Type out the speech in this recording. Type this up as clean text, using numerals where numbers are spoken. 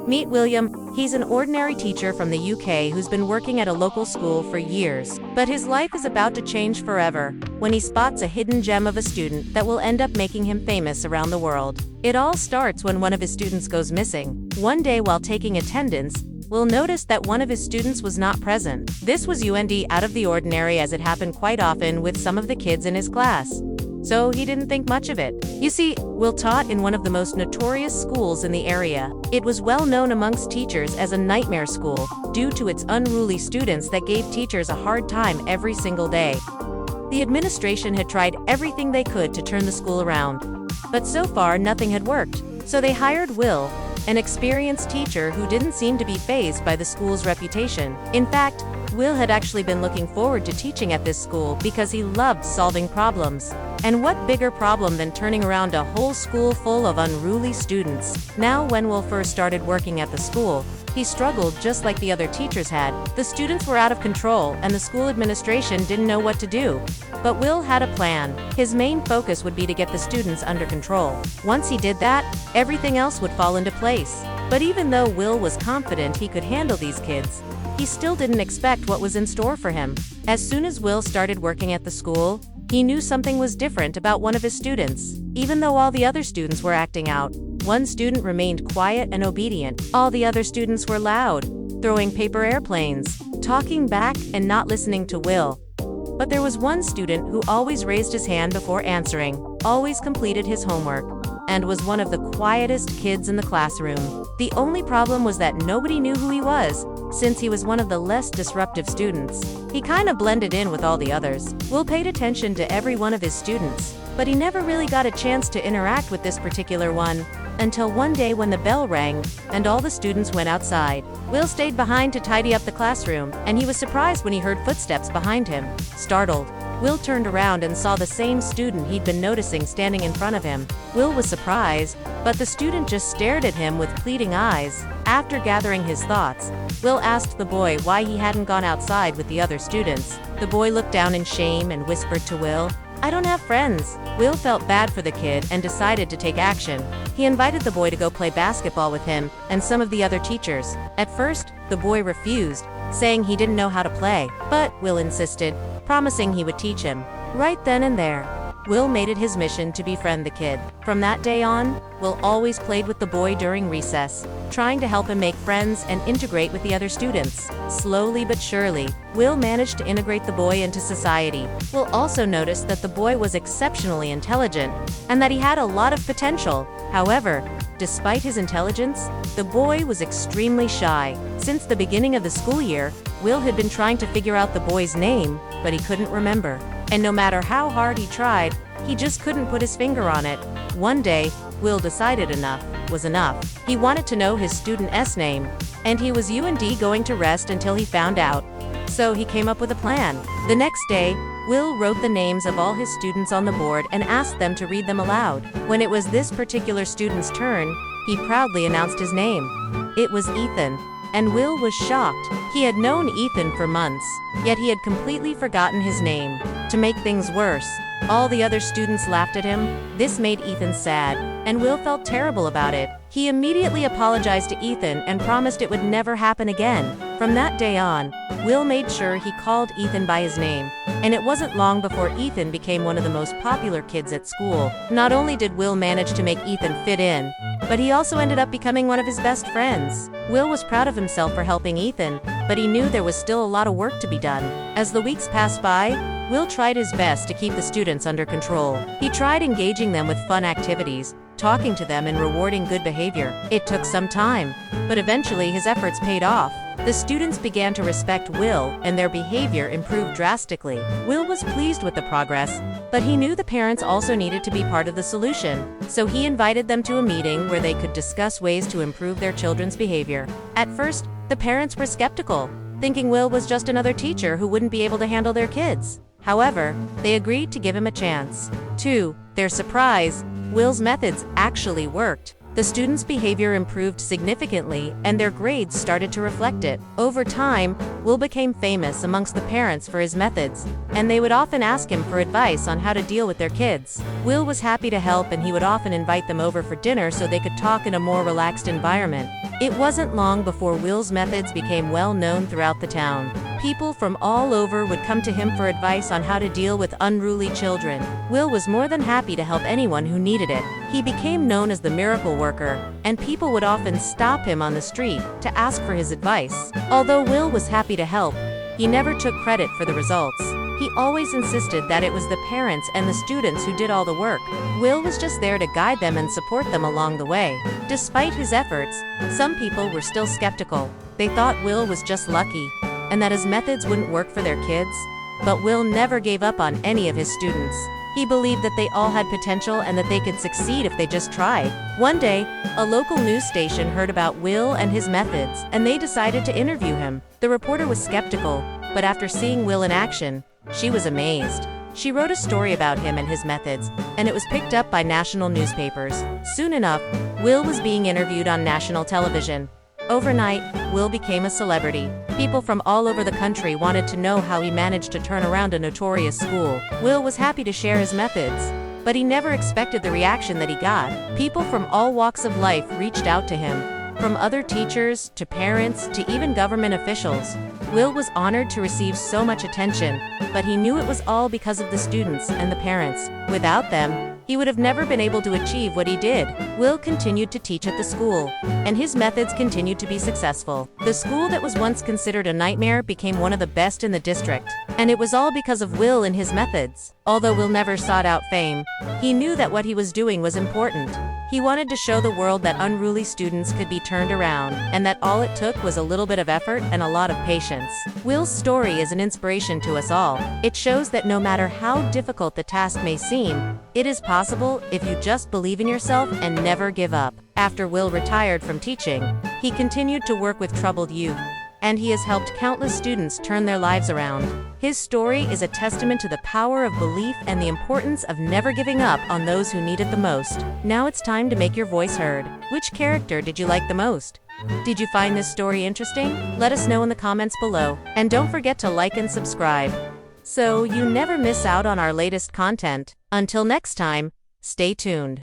Meet William. He's an ordinary teacher from the UK who's been working at a local school for years. But his life is about to change forever when he spots a hidden gem of a student that will end up making him famous around the world. It all starts when one of his students goes missing. One day while taking attendance, Will noticed that one of his students was not present. This was out of the ordinary, as it happened quite often with some of the kids in his class. So he didn't think much of it. You see, Will taught in one of the most notorious schools in the area. It was well known amongst teachers as a nightmare school, due to its unruly students that gave teachers a hard time every single day. The administration had tried everything they could to turn the school around, but so far nothing had worked. So they hired Will, an experienced teacher who didn't seem to be fazed by the school's reputation. In fact, Will had actually been looking forward to teaching at this school because he loved solving problems. And what bigger problem than turning around a whole school full of unruly students? Now, when Will first started working at the school, he struggled just like the other teachers had. The students were out of control, and the school administration didn't know what to do. But Will had a plan. His main focus would be to get the students under control. Once he did that, everything else would fall into place. But even though Will was confident he could handle these kids, he still didn't expect what was in store for him. As soon as Will started working at the school, he knew something was different about one of his students. Even though all the other students were acting out, one student remained quiet and obedient. All the other students were loud, throwing paper airplanes, talking back, and not listening to Will. But there was one student who always raised his hand before answering, always completed his homework, and was one of the quietest kids in the classroom. The only problem was that nobody knew who he was, since he was one of the less disruptive students. He kind of blended in with all the others. Will paid attention to every one of his students, but he never really got a chance to interact with this particular one, until one day when the bell rang and all the students went outside. Will stayed behind to tidy up the classroom, and he was surprised when he heard footsteps behind him. Startled, Will turned around and saw the same student he'd been noticing standing in front of him. Will was surprised, but the student just stared at him with pleading eyes. After gathering his thoughts, Will asked the boy why he hadn't gone outside with the other students. The boy looked down in shame and whispered to Will, "I don't have friends." Will felt bad for the kid and decided to take action. He invited the boy to go play basketball with him and some of the other teachers. At first, the boy refused, saying he didn't know how to play, but Will insisted, promising he would teach him. Right then and there, Will made it his mission to befriend the kid. From that day on, Will always played with the boy during recess, trying to help him make friends and integrate with the other students. Slowly but surely, Will managed to integrate the boy into society. Will also noticed that the boy was exceptionally intelligent and that he had a lot of potential. However, despite his intelligence, the boy was extremely shy. Since the beginning of the school year, Will had been trying to figure out the boy's name, but he couldn't remember. And no matter how hard he tried, he just couldn't put his finger on it. One day, Will decided enough was enough. He wanted to know his student S name, and he was going to rest until he found out. So he came up with a plan. The next day, Will wrote the names of all his students on the board and asked them to read them aloud. When it was this particular student's turn, he proudly announced his name. It was Ethan. And Will was shocked. He had known Ethan for months, yet he had completely forgotten his name. To make things worse, all the other students laughed at him. This made Ethan sad, and Will felt terrible about it. He immediately apologized to Ethan and promised it would never happen again. From that day on, Will made sure he called Ethan by his name, and it wasn't long before Ethan became one of the most popular kids at school. Not only did Will manage to make Ethan fit in, but he also ended up becoming one of his best friends. Will was proud of himself for helping Ethan, but he knew there was still a lot of work to be done. As the weeks passed by, Will tried his best to keep the students under control. He tried engaging them with fun activities, talking to them and rewarding good behavior. It took some time, but eventually his efforts paid off. The students began to respect Will, and their behavior improved drastically. Will was pleased with the progress, but he knew the parents also needed to be part of the solution. So he invited them to a meeting where they could discuss ways to improve their children's behavior. At first, the parents were skeptical, thinking Will was just another teacher who wouldn't be able to handle their kids. However, they agreed to give him a chance. To their surprise, Will's methods actually worked. the students' behavior improved significantly and their grades started to reflect it. Over time, Will became famous amongst the parents for his methods, and they would often ask him for advice on how to deal with their kids. Will was happy to help, and he would often invite them over for dinner so they could talk in a more relaxed environment. It wasn't long before Will's methods became well known throughout the town. People from all over would come to him for advice on how to deal with unruly children. Will was more than happy to help anyone who needed it. He became known as the miracle worker, and people would often stop him on the street to ask for his advice. Although Will was happy to help, he never took credit for the results. He always insisted that it was the parents and the students who did all the work. Will was just there to guide them and support them along the way. Despite his efforts, some people were still skeptical. They thought Will was just lucky, and that his methods wouldn't work for their kids. But Will never gave up on any of his students. He believed that they all had potential and that they could succeed if they just tried. One day, a local news station heard about Will and his methods, and they decided to interview him. The reporter was skeptical, but after seeing Will in action, she was amazed. She wrote a story about him and his methods, and it was picked up by national newspapers. Soon enough, Will was being interviewed on national television. Overnight, Will became a celebrity. People from all over the country wanted to know how he managed to turn around a notorious school. Will was happy to share his methods, but he never expected the reaction that he got. People from all walks of life reached out to him, from other teachers to parents to even government officials. Will was honored to receive so much attention, but he knew it was all because of the students and the parents. Without them, he would have never been able to achieve what he did. Will continued to teach at the school, and his methods continued to be successful. The school that was once considered a nightmare became one of the best in the district, and it was all because of Will and his methods. Although Will never sought out fame, he knew that what he was doing was important. He wanted to show the world that unruly students could be turned around, and that all it took was a little bit of effort and a lot of patience. Will's story is an inspiration to us all. It shows that no matter how difficult the task may seem, it is possible if you just believe in yourself and never give up. After Will retired from teaching, he continued to work with troubled youth, and he has helped countless students turn their lives around. His story is a testament to the power of belief and the importance of never giving up on those who need it the most. Now it's time to make your voice heard. Which character did you like the most? Did you find this story interesting? Let us know in the comments below. And don't forget to like and subscribe, so you never miss out on our latest content. Until next time, stay tuned.